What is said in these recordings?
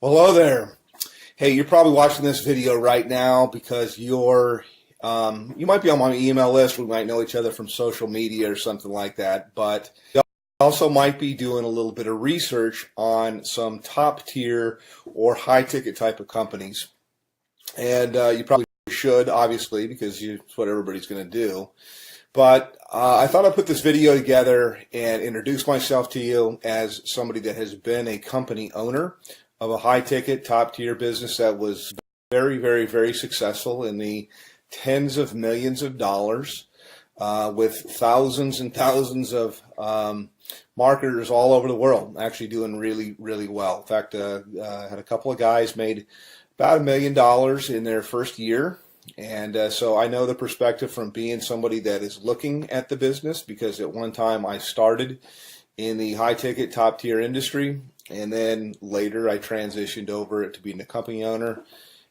Hello there. Hey, you're probably watching this video right now because you might be on my email list. We might know each other from social media or something like that. But you also might be doing a little bit of research on some top tier or high ticket type of companies. And you probably should, obviously, because it's what everybody's going to do. But I thought I'd put this video together and introduce myself to you as somebody that has been a company owner of a high-ticket, top-tier business that was very, very, very successful in the tens of millions of dollars with thousands and thousands of marketers all over the world, actually doing really, really well. In fact, I had a couple of guys made about $1 million in their first year. And so I know the perspective from being somebody that is looking at the business, because at one time I started in the high-ticket, top-tier industry, and then later I transitioned over to being a company owner.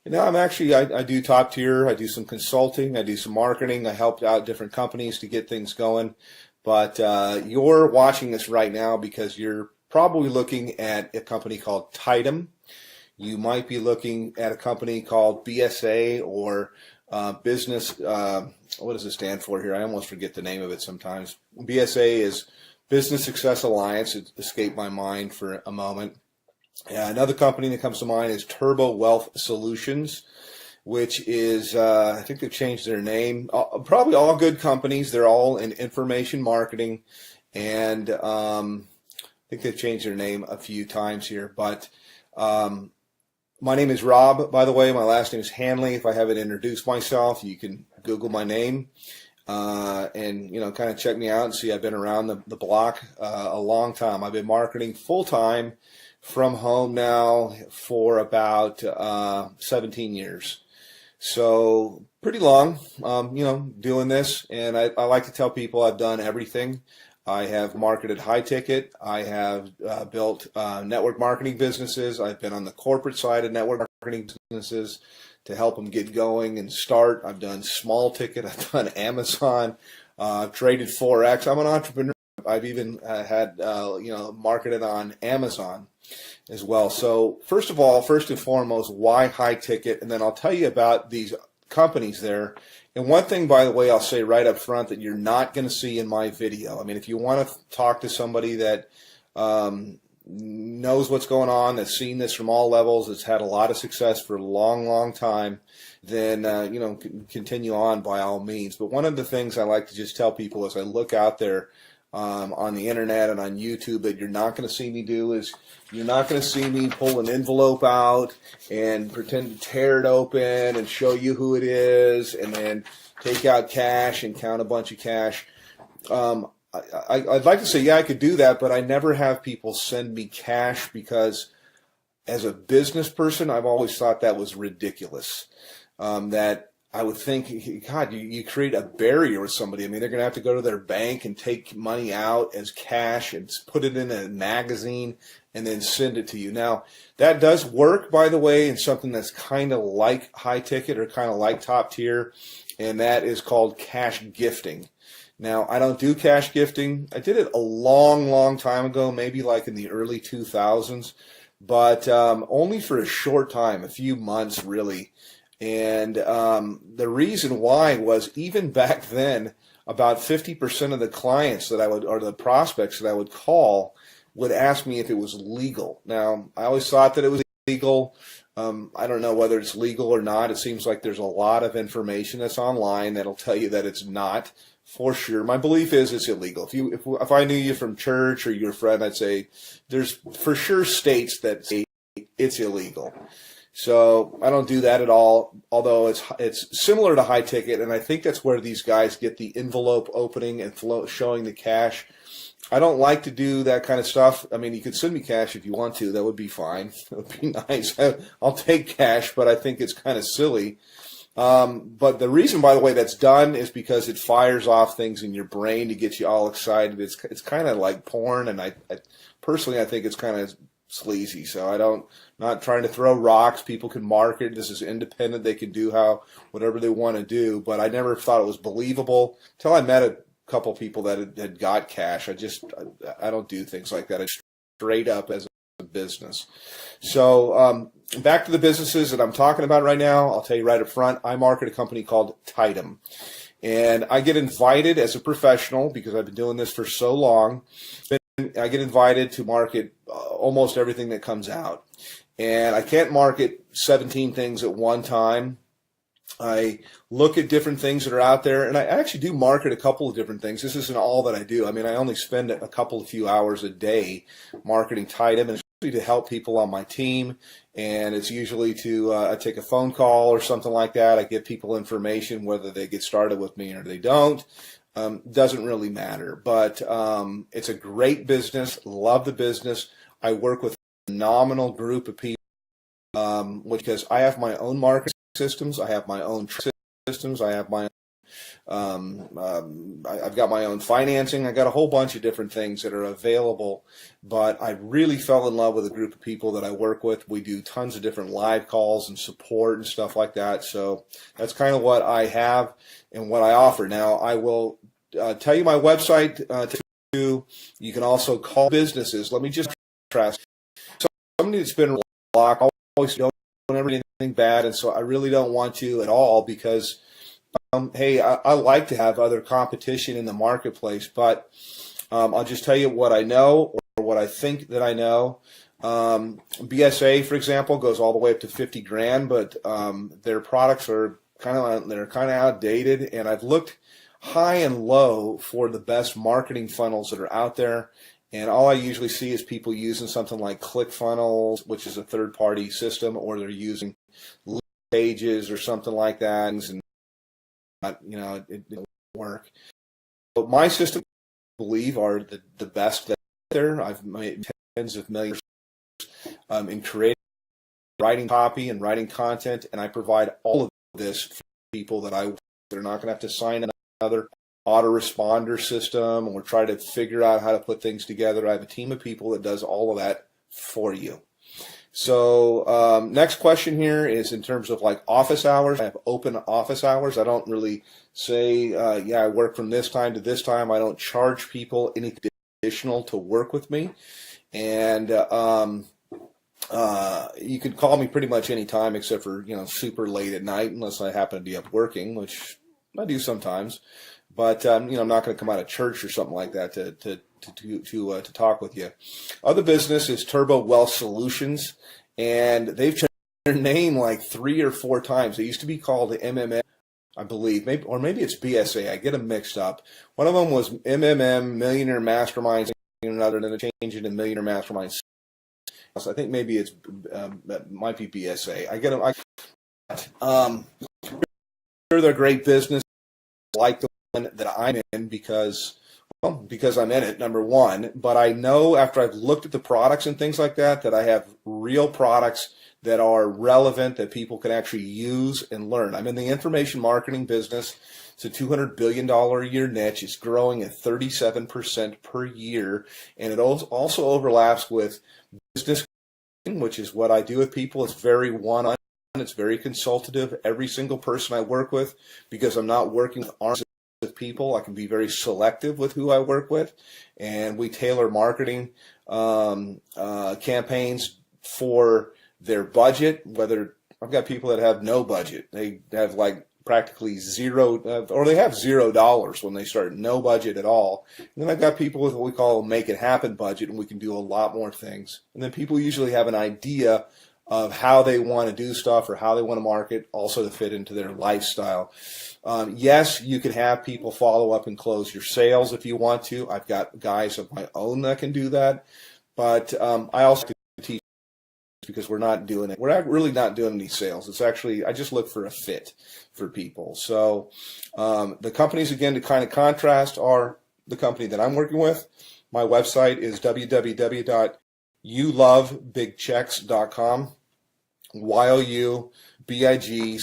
And now I do top tier, I do some consulting, I do some marketing, I helped out different companies to get things going. But you're watching this right now because you're probably looking at a company called Tidom. You might be looking at a company called BSA or business, what does it stand for here? I almost forget the name of it sometimes. BSA is Business Success Alliance. It escaped my mind for a moment. Another company that comes to mind is Turbo Wealth Solutions, which is, I think they've changed their name. Probably all good companies. They're all in information marketing. And I think they've changed their name a few times here. But my name is Rob, by the way. My last name is Hanley. If I haven't introduced myself, you can Google my name. And kind of check me out and see I've been around the block a long time. I've been marketing full-time from home now for about 17 years. So pretty long, doing this. And I like to tell people I've done everything. I have marketed high ticket. I have built network marketing businesses. I've been on the corporate side of network marketing businesses to help them get going and start. I've done small ticket. I've done Amazon. I've traded Forex. I'm an entrepreneur. I've even had, marketed on Amazon as well. So first and foremost, why high ticket? And then I'll tell you about these companies there. And one thing, by the way, I'll say right up front that you're not going to see in my video. I mean, if you want to talk to somebody that knows what's going on, that's seen this from all levels, that's had a lot of success for a long, long time, then, continue on by all means. But one of the things I like to just tell people as I look out there on the internet and on YouTube that you're not going to see me do is you're not going to see me pull an envelope out and pretend to tear it open and show you who it is and then take out cash and count a bunch of cash. I'd like to say, yeah, I could do that, but I never have people send me cash because as a business person, I've always thought that was ridiculous. That I would think, God, you create a barrier with somebody. I mean, they're going to have to go to their bank and take money out as cash and put it in a magazine and then send it to you. Now, that does work, by the way, in something that's kind of like high ticket or kind of like top tier, and that is called cash gifting. Now, I don't do cash gifting. I did it a long, long time ago, maybe like in the early 2000s, but only for a short time, a few months really. And the reason why was even back then, about 50% of the clients that I would, or the prospects that I would call, would ask me if it was legal. Now, I always thought that it was legal. I don't know whether it's legal or not. It seems like there's a lot of information that's online that'll tell you that it's not. For sure. My belief is it's illegal. If I knew you from church or you're a friend, I'd say there's for sure states that say it's illegal. So I don't do that at all, although it's similar to high ticket, and I think that's where these guys get the envelope opening and showing the cash. I don't like to do that kind of stuff. I mean, you could send me cash if you want to. That would be fine. That would be nice. I'll take cash, but I think it's kind of silly. But the reason, by the way, that's done is because it fires off things in your brain to get you all excited. It's kind of like porn, and I personally, I think it's kind of sleazy. So not trying to throw rocks. People can market. This is independent. They can do whatever they want to do. But I never thought it was believable until I met a couple people that had got cash. I don't do things like that. I straight up as business. So back to the businesses that I'm talking about right now. I'll tell you right up front, I market a company called Tidom. And I get invited as a professional, because I've been doing this for so long, I get invited to market almost everything that comes out. And I can't market 17 things at one time. I look at different things that are out there, and I actually do market a couple of different things. This isn't all that I do. I mean, I only spend a few hours a day marketing Tidom, and it's usually to help people on my team, and it's usually to I take a phone call or something like that. I give people information, whether they get started with me or they don't. Doesn't really matter, but it's a great business. Love the business. I work with a phenomenal group of people, because I have my own marketing systems, I have my own systems, I have my I've got my own financing, I got a whole bunch of different things that are available. But I really fell in love with a group of people that I work with. We do tons of different live calls and support and stuff like that. So that's kind of what I have and what I offer. Now I will tell you my website too. You can also call businesses. Let me just contrast. Somebody that's been locked, always don't everything bad, and so I really don't want to at all, because hey, I like to have other competition in the marketplace, but I'll just tell you what I know or what I think that I know. BSA, for example, goes all the way up to 50 grand, but their products are kind of outdated, and I've looked high and low for the best marketing funnels that are out there. And all I usually see is people using something like ClickFunnels, which is a third-party system, or they're using Pages or something like that, and it didn't work. But my systems, I believe, are the best that are there. I've made tens of millions in creating, writing copy and writing content, and I provide all of this for people that they're not going to have to sign another autoresponder system or try to figure out how to put things together. I have a team of people that does all of that for you. So next question here is in terms of like office hours. I have open office hours. I don't really say, yeah, I work from this time to this time. I don't charge people anything additional to work with me. And you can call me pretty much any time except for, super late at night, unless I happen to be up working, which I do sometimes. But I'm not going to come out of church or something like that to talk with you. Other business is Turbo Wealth Solutions, and they've changed their name like 3 or 4 times. It used to be called MMM, I believe, maybe it's BSA. I get them mixed up. One of them was MMM, Millionaire Masterminds, and another, and then they changed it to Millionaire Masterminds. So I think maybe it might be BSA. I get them. They're a great business. I like the one that I'm in because I'm in it, number one, but I know after I've looked at the products and things like that I have real products that are relevant, that people can actually use and learn. I'm in the information marketing business. It's a $200 billion a year niche. It's growing at 37% per year, and it also overlaps with business, which is what I do with people. It's very one-on-one. It's very consultative. Every single person I work with, because I'm not working with arms of people, I can be very selective with who I work with, and we tailor marketing campaigns for their budget. Whether I've got people that have no budget, they have like practically zero, or they have $0 when they start, no budget at all. And then I've got people with what we call a make it happen budget, and we can do a lot more things. And then people usually have an idea of how they want to do stuff or how they want to market, also to fit into their lifestyle. Yes, you can have people follow up and close your sales if you want to. I've got guys of my own that can do that, but I also teach, because we're not doing it. We're really not doing any sales. It's actually, I just look for a fit for people. So the companies, again, to kind of contrast, are the company that I'm working with. My website is www.youlovebigchecks.com. YOULOVEBIGCHE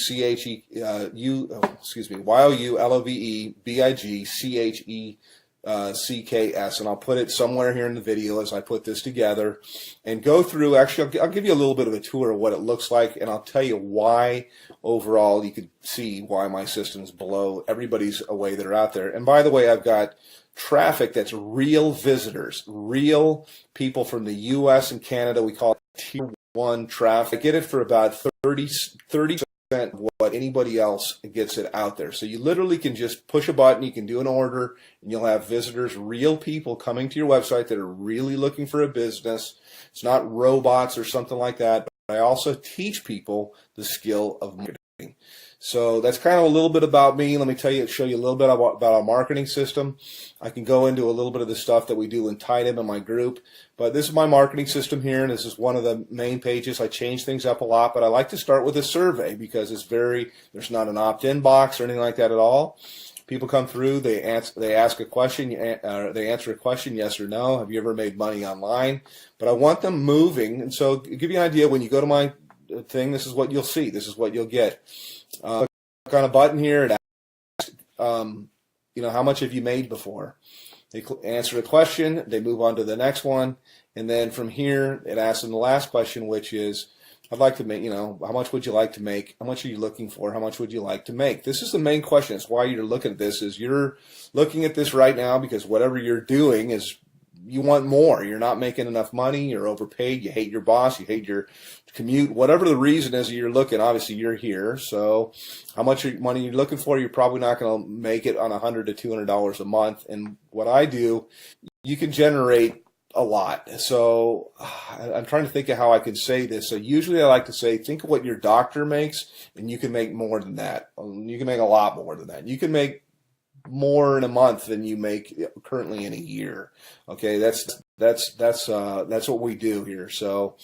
CKS, and I'll put it somewhere here in the video as I put this together and go through. Actually, I'll give you a little bit of a tour of what it looks like, and I'll tell you why overall you could see why my system's below everybody's away that are out there. And by the way, I've got traffic that's real visitors, real people from the US and Canada. We call it Tier 1 traffic. I get it for about 30% of what anybody else gets it out there. So you literally can just push a button, you can do an order, and you'll have visitors, real people coming to your website that are really looking for a business. It's not robots or something like that, but I also teach people the skill of marketing. So that's kind of a little bit about me. Let me show you a little bit about our marketing system. I can go into a little bit of the stuff that we do in Tidem in my group, but this is my marketing system here, and this is one of the main pages. I change things up a lot, but I like to start with a survey because there's not an opt-in box or anything like that at all. People come through, they ask a question, they answer a question, yes or no. Have you ever made money online? But I want them moving, and so to give you an idea, when you go to my thing, this is what you'll see. This is what you'll get. Click on a button here. It asks, how much have you made before? They answer the question. They move on to the next one, and then from here, it asks them the last question, which is, I'd like to make, how much would you like to make? How much are you looking for? How much would you like to make? This is the main question. It's why you're looking at this. Is you're looking at this right now because whatever you're doing is you want more. You're not making enough money. You're overpaid. You hate your boss. You hate your commute. Whatever the reason is that you're looking, obviously you're here. So how much money you're looking for, you're probably not going to make it on $100 to $200 a month. And what I do, you can generate a lot. So I'm trying to think of how I can say this. So usually I like to say, think of what your doctor makes, and you can make more than that. You can make a lot more than that. You can make more in a month than you make currently in a year. Okay, that's what we do here. So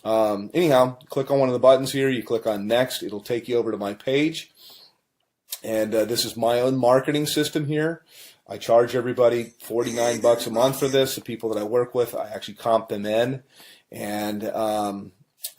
anyhow, click on one of the buttons here. You click on next. It'll take you over to my page, and this is my own marketing system here. I charge everybody $49 a month for this. The people that I work with, I actually comp them in, and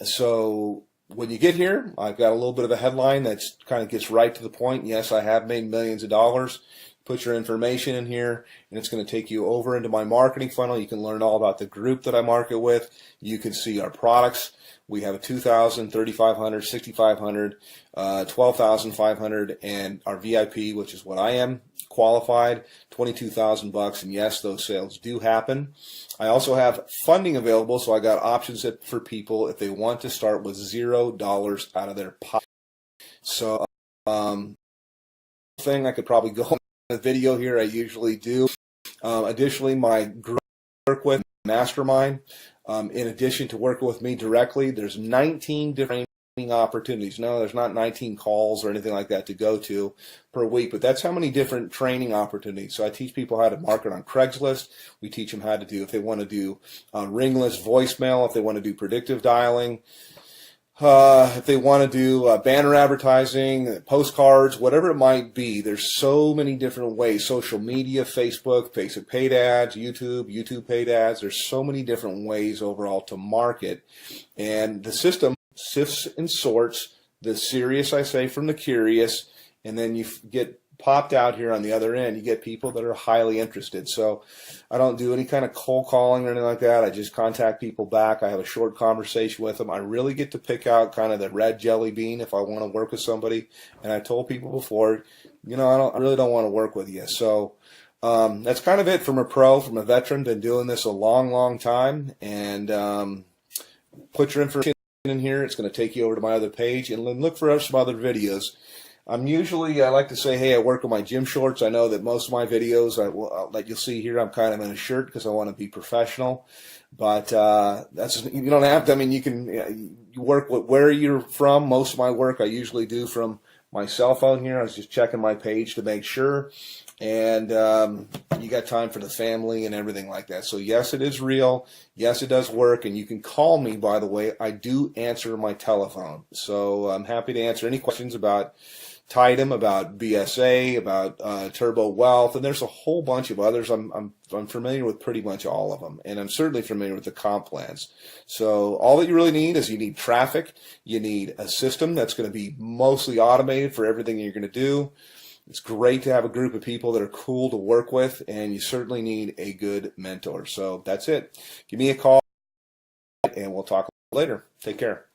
so when you get here, I've got a little bit of a headline that kind of gets right to the point. Yes, I have made millions of dollars. Put your information in here, and it's going to take you over into my marketing funnel. You can learn all about the group that I market with. You can see our products. We have a $2,000, $3,500, $6,500, $12,500, and our VIP, which is what I am, qualified, $22,000. And yes, those sales do happen. I also have funding available, so I got options for people if they want to start with $0 out of their pocket. So, thing I could probably go on the video here. I usually do. Additionally, my group I work with mastermind. In addition to working with me directly, there's 19 different opportunities. No, there's not 19 calls or anything like that to go to per week, but that's how many different training opportunities. So I teach people how to market on Craigslist. We teach them how to do, if they want to do ringless voicemail, if they want to do predictive dialing, if they want to do banner advertising, postcards, whatever it might be. There's so many different ways. Social media, Facebook paid ads, YouTube paid ads. There's so many different ways overall to market. And the system sifts and sorts the serious, I say, from the curious, and then you get popped out here on the other end. You get people that are highly interested. So I don't do any kind of cold calling or anything like that. I just contact people back. I have a short conversation with them. I really get to pick out kind of the red jelly bean if I want to work with somebody. And I told people before, I really don't want to work with you. So that's kind of it from a veteran. Been doing this a long, long time. And put your information in here. It's going to take you over to my other page, and then look for some other videos. I like to say, hey, I work with my gym shorts. I know that most of my videos that you'll see here, I'm kind of in a shirt because I want to be professional. But you don't have to. I mean, you work with where you're from. Most of my work I usually do from my cell phone here. I was just checking my page to make sure. And you got time for the family and everything like that. So yes, it is real. Yes, it does work. And you can call me, by the way. I do answer my telephone. So I'm happy to answer any questions about Tidem, about BSA, about Turbo Wealth, and there's a whole bunch of others. I'm familiar with pretty much all of them, and I'm certainly familiar with the comp plans. So all that you really need is you need traffic. You need a system that's going to be mostly automated for everything you're going to do. It's great to have a group of people that are cool to work with, and you certainly need a good mentor. So that's it. Give me a call, and we'll talk later. Take care.